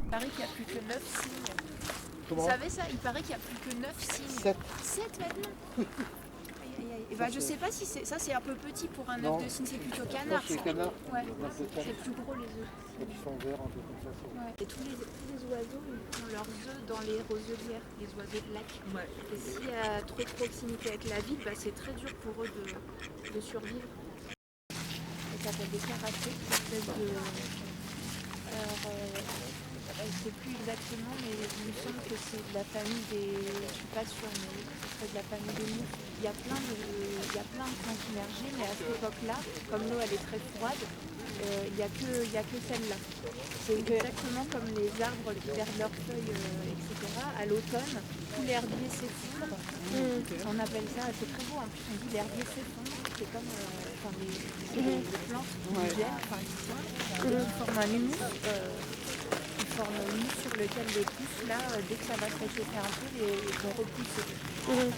Il paraît qu'il n'y a plus que 9 signes. Comment? Vous savez ça? Il paraît qu'il n'y a plus que 9 signes. 7. 7 maintenant? Aïe, aïe, aïe. Et bah, je sais pas si c'est ça, c'est un peu petit pour un œuf de cygne, c'est plutôt canard. C'est canard. Ouais, c'est plus gros les œufs. Ils sont verts, un peu comme ça. Ouais. Et tous les oiseaux ils font leurs œufs dans les roselières, les oiseaux de lac. Ouais. Et s'il y a trop de proximité avec la ville, bah, c'est très dur pour eux de survivre. Ça s'appelle des caracées, une espèce de... Alors, je ne sais plus exactement, mais il me semble que c'est de la famille des... Je ne suis pas sûre, mais c'est de la famille des moufles. Il y a plein de plantes immergées, mais à cette époque-là, comme l'eau elle est très froide, il n'y a que celle-là. C'est exactement comme les arbres qui perdent leurs feuilles, etc. À l'automne, tout l'herbier s'effondre. On appelle ça, c'est très beau, en plus on dit l'herbier s'effondre. C'est comme les plantes qui viennent, qui forment un humus. Forme un humus sur lequel les pousses, là, dès que ça va se réchauffer un peu, ils vont repousser. Donc,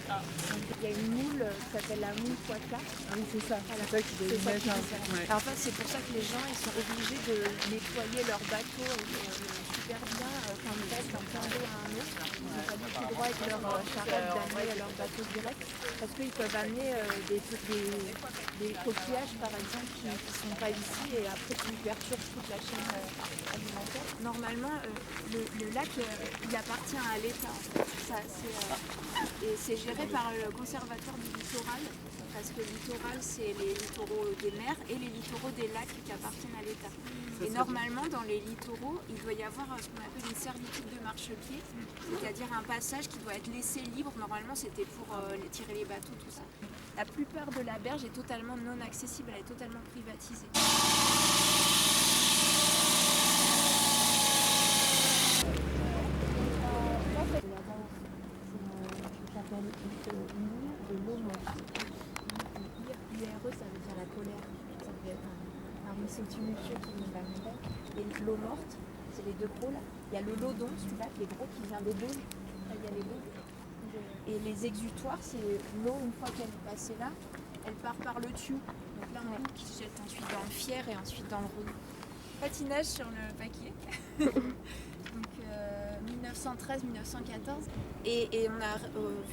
il y a une moule qui s'appelle la moule Quaka. Oui, c'est ça. Voilà. C'est ça qui doit C'est ça. ouais. Alors, en fait, c'est pour ça que les gens ils sont obligés de nettoyer leur bateau super bien quand ils passent d'un point d'eau à un autre. Ils n'ont pas du tout le droit avec leur charrette d'amener leur bateau direct parce qu'ils peuvent amener des coquillages, par exemple, qui ne sont pas ici et après qui perturbent toute la chaîne alimentaire. Normalement, le lac, il appartient à l'État. Et c'est géré par le conservatoire du littoral, parce que le littoral, c'est les littoraux des mers et les littoraux des lacs qui appartiennent à l'État. Et normalement, dans les littoraux, il doit y avoir ce qu'on appelle une servitude de marchepied, c'est-à-dire un passage qui doit être laissé libre. Normalement, c'était pour tirer les bateaux, tout ça. La plupart de la berge est totalement non accessible, elle est totalement privatisée. De l'eau morte. IRE, ça veut dire la colère. Ça peut être un ruisseau tumultueux qui vient de la montagne. Et l'eau morte, c'est les deux pôles. Il y a le lodon, celui-là, qui est gros, qui vient des Bauges. Là, il y a les Bauges. Et les exutoires, c'est l'eau, une fois qu'elle est passée là, elle part par le tuyau. Donc là, on qui se jette ensuite dans le Fier et ensuite dans le Rhône. Patinage sur le paquet. Donc 1913-1914 et on a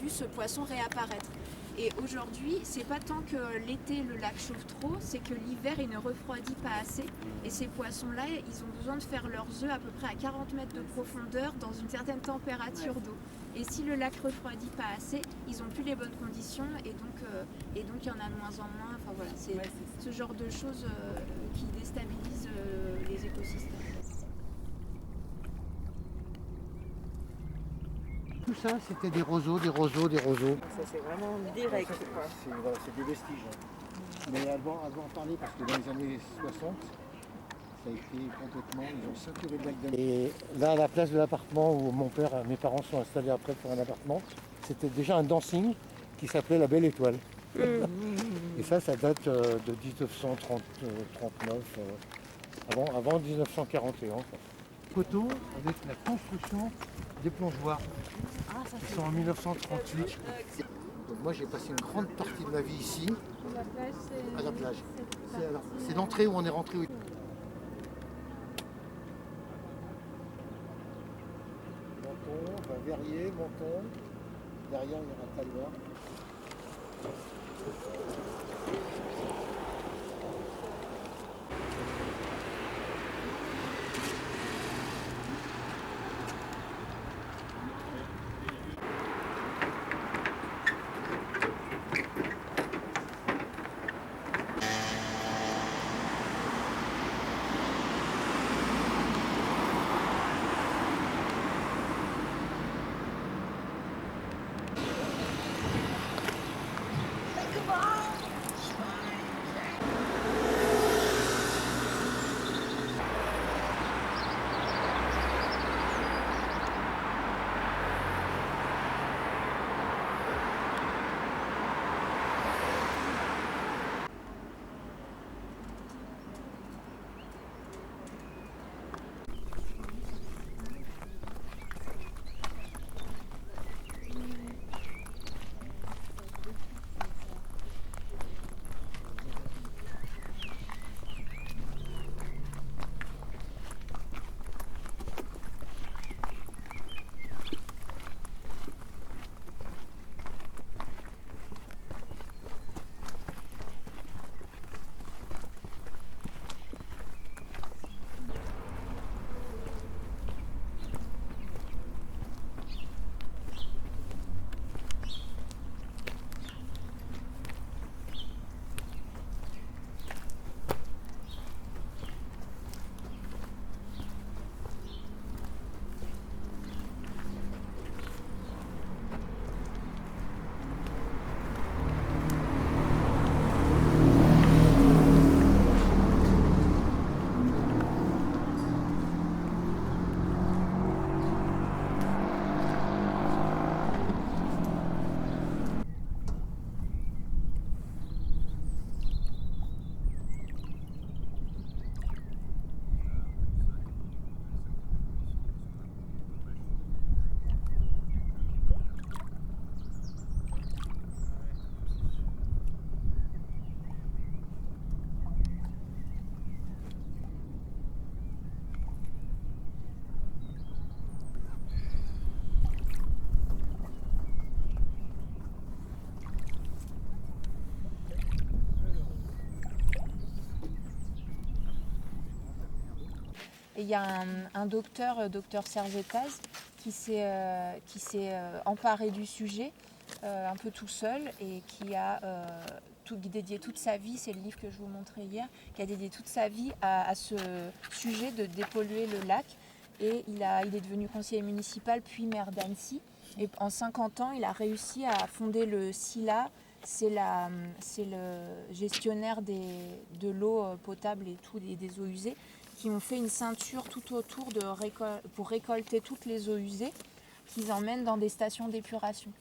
vu ce poisson réapparaître. Et aujourd'hui, c'est pas tant que l'été le lac chauffe trop, c'est que l'hiver il ne refroidit pas assez. Et ces poissons-là, ils ont besoin de faire leurs œufs à peu près à 40 mètres de profondeur dans une certaine température d'eau. Et si le lac refroidit pas assez, ils n'ont plus les bonnes conditions et donc il y en a de moins en moins. Enfin voilà, c'est ce genre de choses qui déstabilisent les écosystèmes. Tout ça, c'était des roseaux, des roseaux, des roseaux. Ça, c'est vraiment direct, quoi. C'est des vestiges. Mais avant d'en parler, parce que dans les années 60, ça a été complètement, ils ont saturé le lac d'Annecy. Et là, à la place de l'appartement où mes parents sont installés après pour un appartement, c'était déjà un dancing qui s'appelait La Belle Étoile. Et ça date de 1939, avant 1941. Photo avec la construction des plongeoires. Ils sont en 1938. Donc moi j'ai passé une grande partie de ma vie ici, à la plage. C'est l'entrée où on est rentré. Menton, Verrier, Menton. Derrière il y a un Tallois. Et il y a un docteur Serge Etaz, qui s'est emparé du sujet un peu tout seul et qui a dédié toute sa vie, c'est le livre que je vous montrais hier, qui a dédié toute sa vie à ce sujet de dépolluer le lac. Et il est devenu conseiller municipal puis maire d'Annecy. Et en 50 ans, il a réussi à fonder le SILA. C'est le gestionnaire de l'eau potable et des eaux usées, qui ont fait une ceinture tout autour pour récolter toutes les eaux usées qu'ils emmènent dans des stations d'épuration.